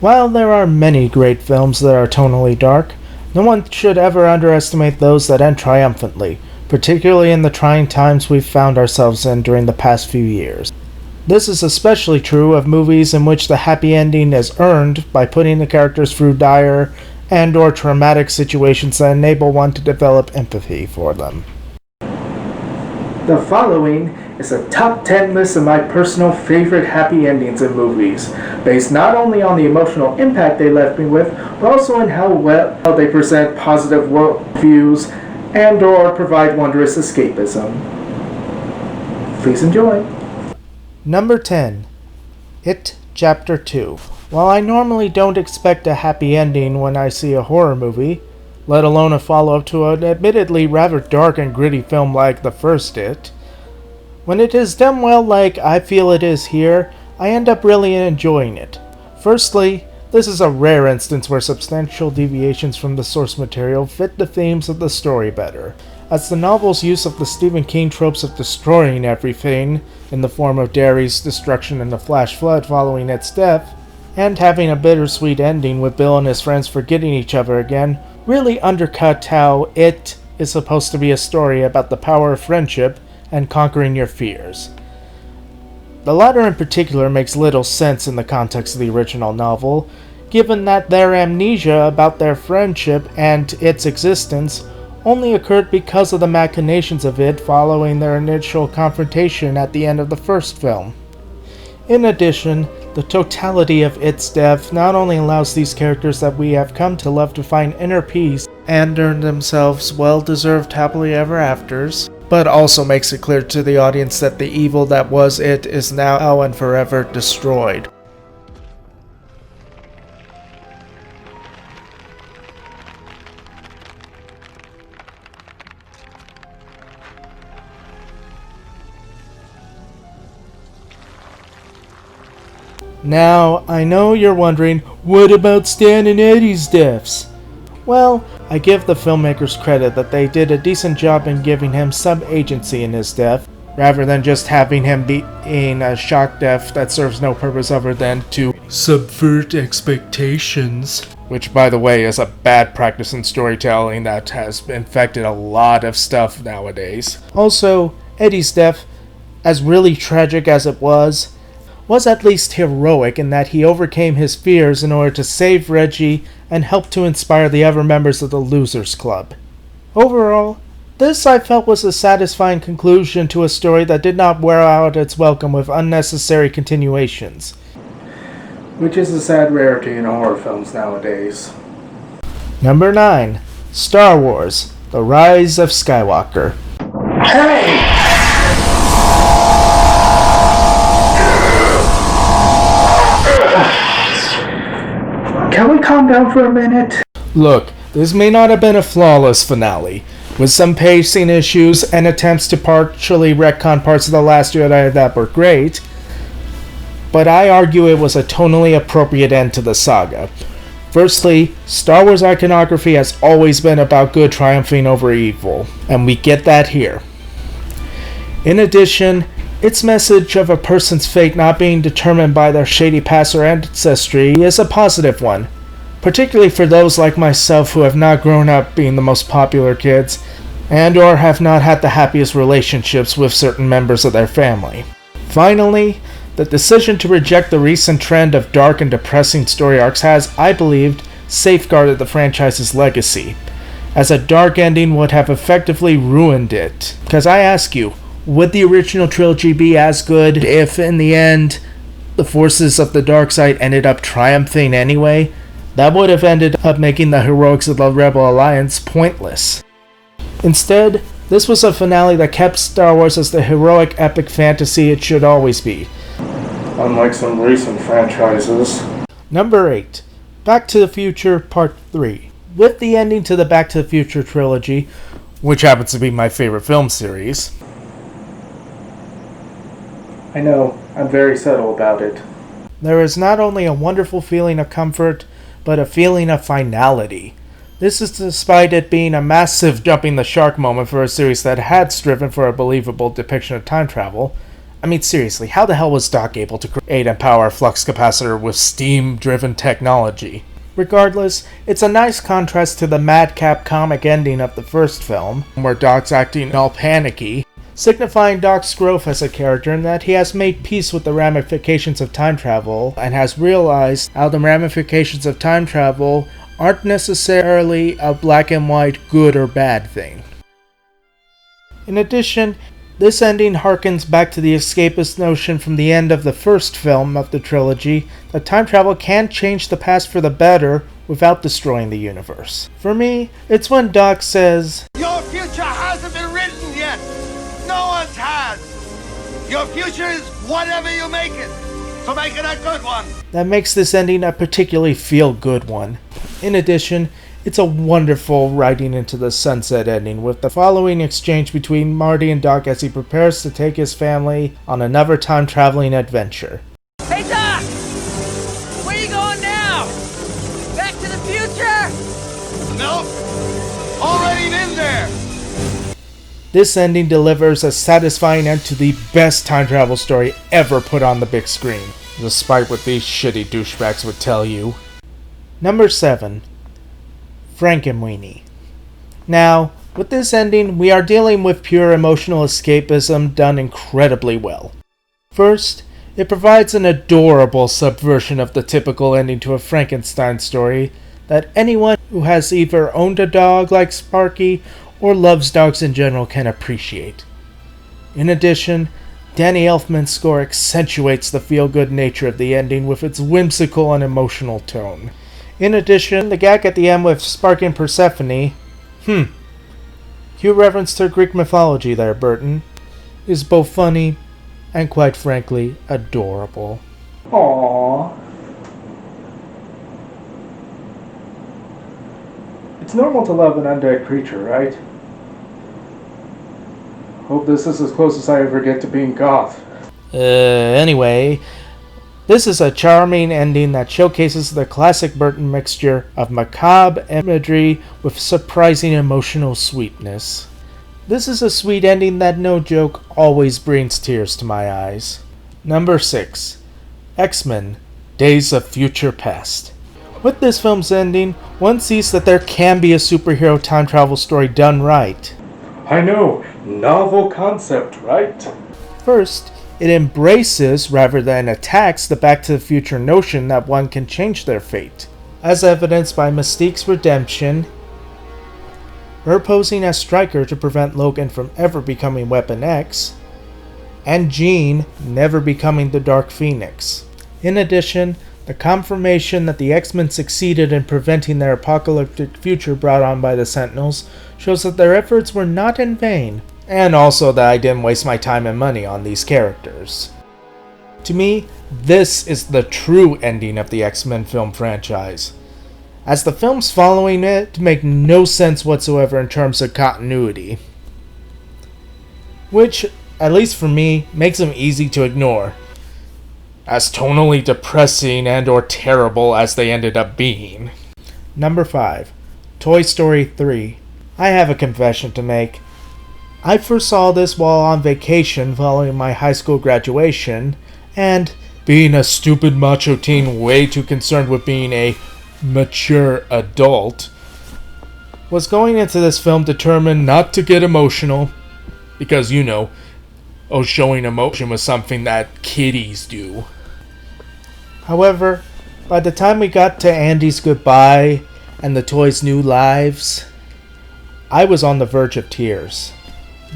While there are many great films that are tonally dark, no one should ever underestimate those that end triumphantly, particularly in the trying times we've found ourselves in during the past few years. This is especially true of movies in which the happy ending is earned by putting the characters through dire and or traumatic situations that enable one to develop empathy for them. The following is a top 10 list of my personal favorite happy endings in movies, based not only on the emotional impact they left me with, but also in how well they present positive worldviews and or provide wondrous escapism. Please enjoy. Number 10. It Chapter 2. While I normally don't expect a happy ending when I see a horror movie, let alone a follow-up to an admittedly rather dark and gritty film like the first It, when it is done well like I feel it is here, I end up really enjoying it. Firstly, this is a rare instance where substantial deviations from the source material fit the themes of the story better, as the novel's use of the Stephen King tropes of destroying everything, in the form of Derry's destruction in the flash flood following its death, and having a bittersweet ending with Bill and his friends forgetting each other again, really undercut how It is supposed to be a story about the power of friendship and conquering your fears. The latter in particular makes little sense in the context of the original novel, given that their amnesia about their friendship and its existence only occurred because of the machinations of It following their initial confrontation at the end of the first film. In addition, the totality of It's death not only allows these characters that we have come to love to find inner peace and earn themselves well-deserved happily ever afters, but also makes it clear to the audience that the evil that was It is now and forever destroyed. Now, I know you're wondering, what about Stan and Eddie's deaths? Well, I give the filmmakers credit that they did a decent job in giving him some agency in his death, rather than just having him being a shock death that serves no purpose other than to subvert expectations. Which, by the way, is a bad practice in storytelling that has infected a lot of stuff nowadays. Also, Eddie's death, as really tragic as it was at least heroic in that he overcame his fears in order to save Reggie and help to inspire the other members of the Losers Club. Overall, this I felt was a satisfying conclusion to a story that did not wear out its welcome with unnecessary continuations. Which is a sad rarity in horror films nowadays. Number 9. Star Wars: The Rise of Skywalker. Hey! Can we calm down for a minute? Look, this may not have been a flawless finale, with some pacing issues and attempts to partially retcon parts of The Last Jedi that were great, but I argue it was a tonally appropriate end to the saga. Firstly, Star Wars iconography has always been about good triumphing over evil, and we get that here. In addition, its message of a person's fate not being determined by their shady past or ancestry is a positive one, particularly for those like myself who have not grown up being the most popular kids and or have not had the happiest relationships with certain members of their family. Finally, the decision to reject the recent trend of dark and depressing story arcs has, I believed, safeguarded the franchise's legacy, as a dark ending would have effectively ruined it. Because I ask you, would the original trilogy be as good if, in the end, the forces of the dark side ended up triumphing anyway? That would have ended up making the heroics of the Rebel Alliance pointless. Instead, this was a finale that kept Star Wars as the heroic epic fantasy it should always be. Unlike some recent franchises. Number 8. Back to the Future Part 3. With the ending to the Back to the Future trilogy, which happens to be my favorite film series. I know, I'm very subtle about it. There is not only a wonderful feeling of comfort, but a feeling of finality. This is despite it being a massive jumping the shark moment for a series that had striven for a believable depiction of time travel, I mean, seriously, how the hell was Doc able to create and power a flux capacitor with steam-driven technology? Regardless, it's a nice contrast to the madcap comic ending of the first film, where Doc's acting all panicky, signifying Doc's growth as a character and that he has made peace with the ramifications of time travel and has realized how the ramifications of time travel aren't necessarily a black and white good or bad thing. In addition, this ending harkens back to the escapist notion from the end of the first film of the trilogy that time travel can change the past for the better without destroying the universe. For me, it's when Doc says, "Your future hasn't been written yet. No one's has. Your future is whatever you make it. So make it a good one." That makes this ending a particularly feel-good one. In addition, it's a wonderful riding into the sunset ending with the following exchange between Marty and Doc as he prepares to take his family on another time-traveling adventure. Hey Doc! Where you going now? Back to the future? Nope. Already been there. This ending delivers a satisfying end to the best time travel story ever put on the big screen, despite what these shitty douchebags would tell you. Number 7. Frankenweenie. Now, with this ending, we are dealing with pure emotional escapism done incredibly well. First, it provides an adorable subversion of the typical ending to a Frankenstein story that anyone who has either owned a dog like Sparky or loves dogs in general can appreciate. In addition, Danny Elfman's score accentuates the feel-good nature of the ending with its whimsical and emotional tone. In addition, the gag at the end with Sparky and Persephone, cue reference to Greek mythology there, Burton, is both funny and quite frankly adorable. Aww. It's normal to love an undead creature, right? Hope this is as close as I ever get to being goth. Anyway, this is a charming ending that showcases the classic Burton mixture of macabre imagery with surprising emotional sweetness. This is a sweet ending that, no joke, always brings tears to my eyes. Number 6. X-Men, Days of Future Past. With this film's ending, one sees that there can be a superhero time travel story done right. I know, novel concept, right? First, it embraces rather than attacks the Back to the Future notion that one can change their fate, as evidenced by Mystique's redemption, her posing as Stryker to prevent Logan from ever becoming Weapon X, and Jean never becoming the Dark Phoenix. In addition, the confirmation that the X-Men succeeded in preventing their apocalyptic future brought on by the Sentinels shows that their efforts were not in vain, and also that I didn't waste my time and money on these characters. To me, this is the true ending of the X-Men film franchise, as the films following it make no sense whatsoever in terms of continuity, which, at least for me, makes them easy to ignore, as tonally depressing and or terrible as they ended up being. Number 5. Toy Story 3. I have a confession to make. I first saw this while on vacation following my high school graduation, and, being a stupid macho teen way too concerned with being a mature adult, was going into this film determined not to get emotional, because, showing emotion was something that kiddies do. However, by the time we got to Andy's goodbye and the toys' new lives, I was on the verge of tears.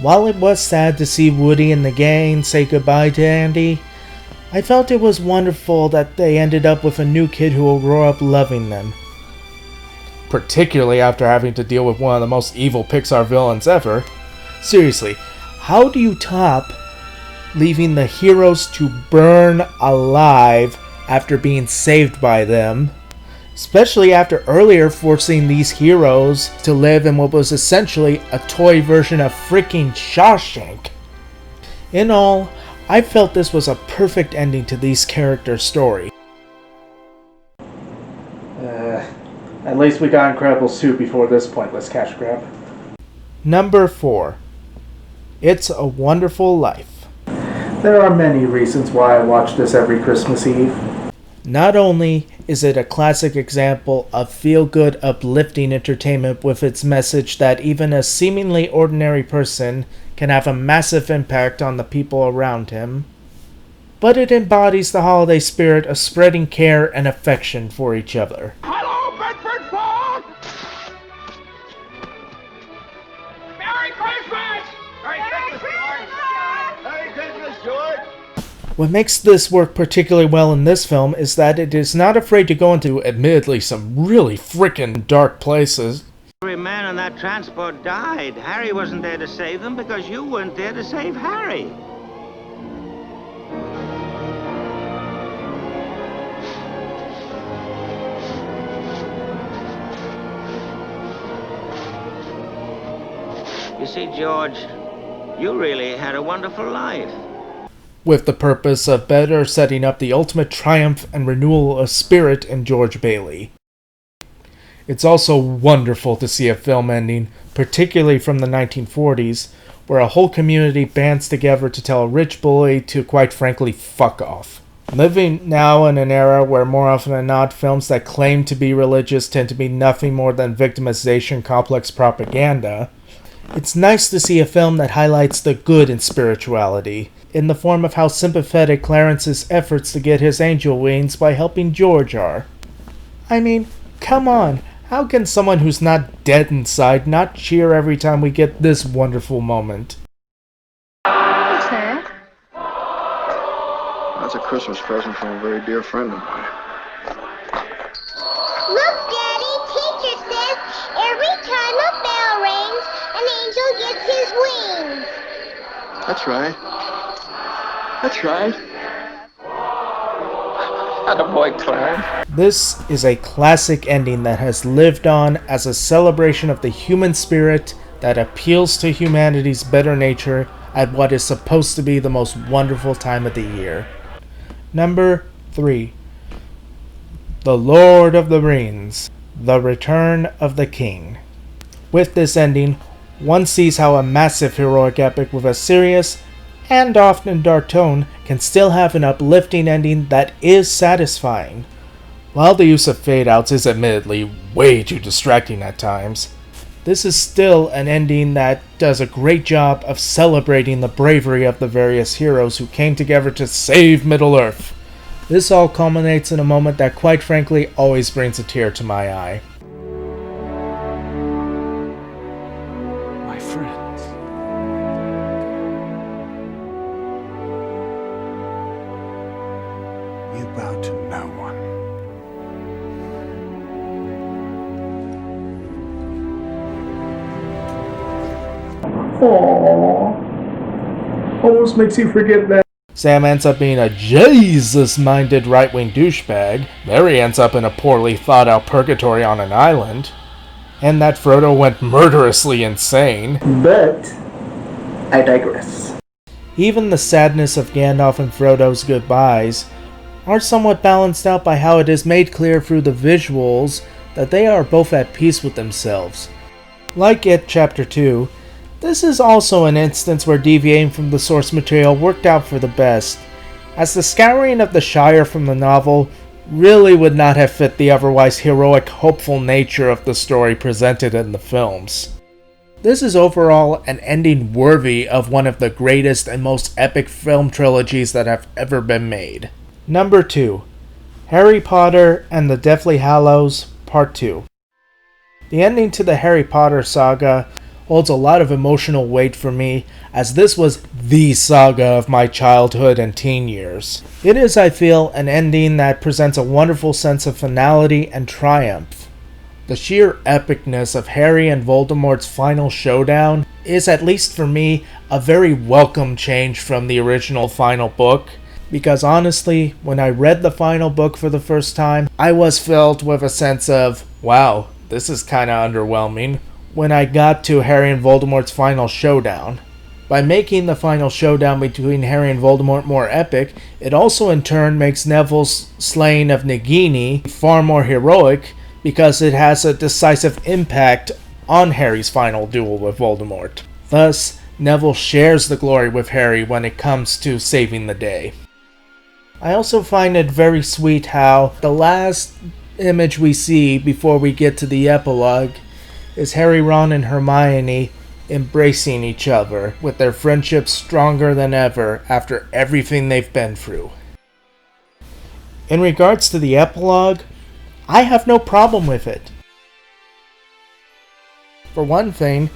While it was sad to see Woody and the gang say goodbye to Andy, I felt it was wonderful that they ended up with a new kid who will grow up loving them. Particularly after having to deal with one of the most evil Pixar villains ever. Seriously, how do you top leaving the heroes to burn alive after being saved by them, especially after earlier forcing these heroes to live in what was essentially a toy version of freaking Shawshank? In all, I felt this was a perfect ending to these characters' story. At least we got Incredibles 2 before this pointless cash grab. Number 4. It's a Wonderful Life. There are many reasons why I watch this every Christmas Eve. Not only is it a classic example of feel-good, uplifting entertainment with its message that even a seemingly ordinary person can have a massive impact on the people around him, but it embodies the holiday spirit of spreading care and affection for each other. Hello, Bedford Falls! Merry Christmas! Merry Christmas, George! What makes this work particularly well in this film is that it is not afraid to go into, admittedly, some really frickin' dark places. Every man on that transport died. Harry wasn't there to save them because you weren't there to save Harry. You see, George, you really had a wonderful life. With the purpose of better setting up the ultimate triumph and renewal of spirit in George Bailey. It's also wonderful to see a film ending, particularly from the 1940s, where a whole community bands together to tell a rich boy to, quite frankly, fuck off. Living now in an era where more often than not films that claim to be religious tend to be nothing more than victimization complex propaganda, it's nice to see a film that highlights the good in spirituality, in the form of how sympathetic Clarence's efforts to get his angel wings by helping George are. I mean, come on, how can someone who's not dead inside not cheer every time we get this wonderful moment? What's that? That's a Christmas present from a very dear friend of mine. Look, Daddy, teacher says every time a bell rings, an angel gets his wings. That's right. That's right. Attaboy, Clarence. This is a classic ending that has lived on as a celebration of the human spirit that appeals to humanity's better nature at what is supposed to be the most wonderful time of the year. Number 3. The Lord of the Rings, The Return of the King. With this ending, one sees how a massive heroic epic with a serious and often dark tone can still have an uplifting ending that is satisfying. While the use of fade-outs is admittedly way too distracting at times, this is still an ending that does a great job of celebrating the bravery of the various heroes who came together to save Middle-earth. This all culminates in a moment that quite frankly always brings a tear to my eye. My friends. You bow to no one. Almost makes you forget that Sam ends up being a Jesus-minded right-wing douchebag, Mary ends up in a poorly thought-out purgatory on an island, and that Frodo went murderously insane. But I digress. Even the sadness of Gandalf and Frodo's goodbyes are somewhat balanced out by how it is made clear through the visuals that they are both at peace with themselves. Like It Chapter 2, this is also an instance where deviating from the source material worked out for the best, as the scouring of the Shire from the novel really would not have fit the otherwise heroic, hopeful nature of the story presented in the films. This is overall an ending worthy of one of the greatest and most epic film trilogies that have ever been made. Number 2. Harry Potter and the Deathly Hallows Part 2. The ending to the Harry Potter saga holds a lot of emotional weight for me, as this was the saga of my childhood and teen years. It is, I feel, an ending that presents a wonderful sense of finality and triumph. The sheer epicness of Harry and Voldemort's final showdown is, at least for me, a very welcome change from the original final book, because honestly, when I read the final book for the first time, I was filled with a sense of, wow, this is kinda underwhelming, when I got to Harry and Voldemort's final showdown. By making the final showdown between Harry and Voldemort more epic, it also in turn makes Neville's slaying of Nagini far more heroic, because it has a decisive impact on Harry's final duel with Voldemort. Thus, Neville shares the glory with Harry when it comes to saving the day. I also find it very sweet how the last image we see before we get to the epilogue is Harry, Ron, and Hermione embracing each other, with their friendship stronger than ever after everything they've been through. In regards to the epilogue, I have no problem with it. For one thing,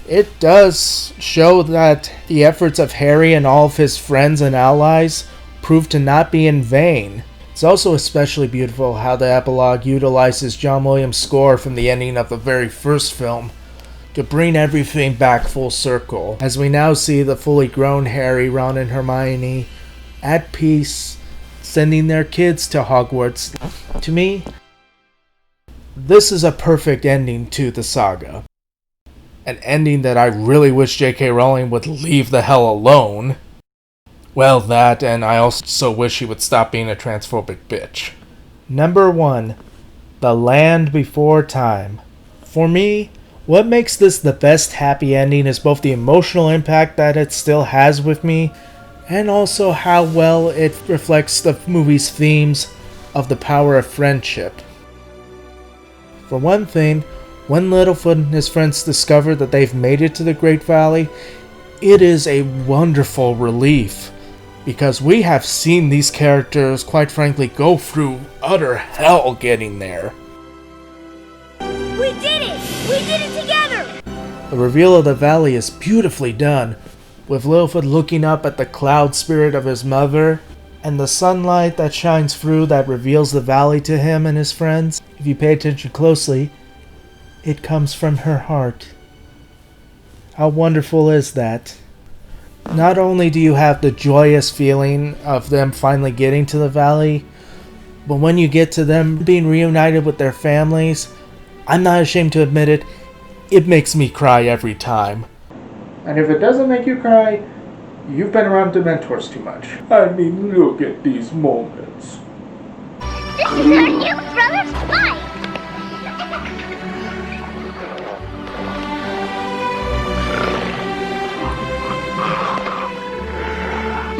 it does show that the efforts of Harry and all of his friends and allies proved to not be in vain. It's also especially beautiful how the epilogue utilizes John Williams' score from the ending of the very first film to bring everything back full circle, as we now see the fully grown Harry, Ron, and Hermione at peace, sending their kids to Hogwarts. To me, this is a perfect ending to the saga. An ending that I really wish J.K. Rowling would leave the hell alone. Well, that, and I also wish she would stop being a transphobic bitch. Number 1. The Land Before Time. For me, what makes this the best happy ending is both the emotional impact that it still has with me, and also how well it reflects the movie's themes of the power of friendship. For one thing, when Littlefoot and his friends discover that they've made it to the Great Valley, it is a wonderful relief, because we have seen these characters, quite frankly, go through utter hell getting there. We did it! We did it together! The reveal of the valley is beautifully done, with Littlefoot looking up at the cloud spirit of his mother, and the sunlight that shines through that reveals the valley to him and his friends. If you pay attention closely, it comes from her heart. How wonderful is that? Not only do you have the joyous feeling of them finally getting to the valley, but when you get to them being reunited with their families, I'm not ashamed to admit it, it makes me cry every time. And if it doesn't make you cry, you've been around Dementors too much. I mean, look at these moments. This is our new brother Spike!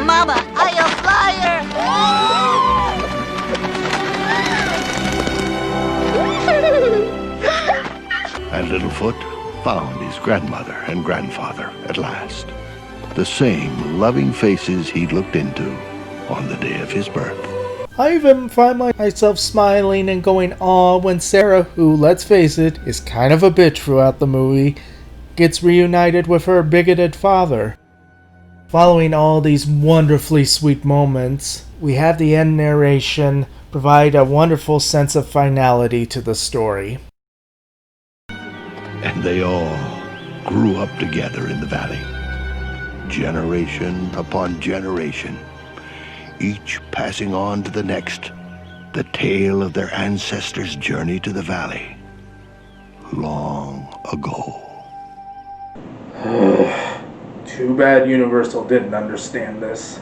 Mama, I am flyer! And Littlefoot found his grandmother and grandfather at last. The same loving faces he'd looked into on the day of his birth. I even find myself smiling and going aw when Sarah, who, let's face it, is kind of a bitch throughout the movie, gets reunited with her bigoted father. Following all these wonderfully sweet moments, we have the end narration provide a wonderful sense of finality to the story. And they all grew up together in the valley, generation upon generation, each passing on to the next the tale of their ancestors' journey to the valley long ago. Too bad Universal didn't understand this.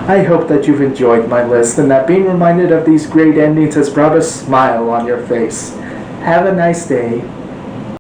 I hope that you've enjoyed my list and that being reminded of these great endings has brought a smile on your face. Have a nice day.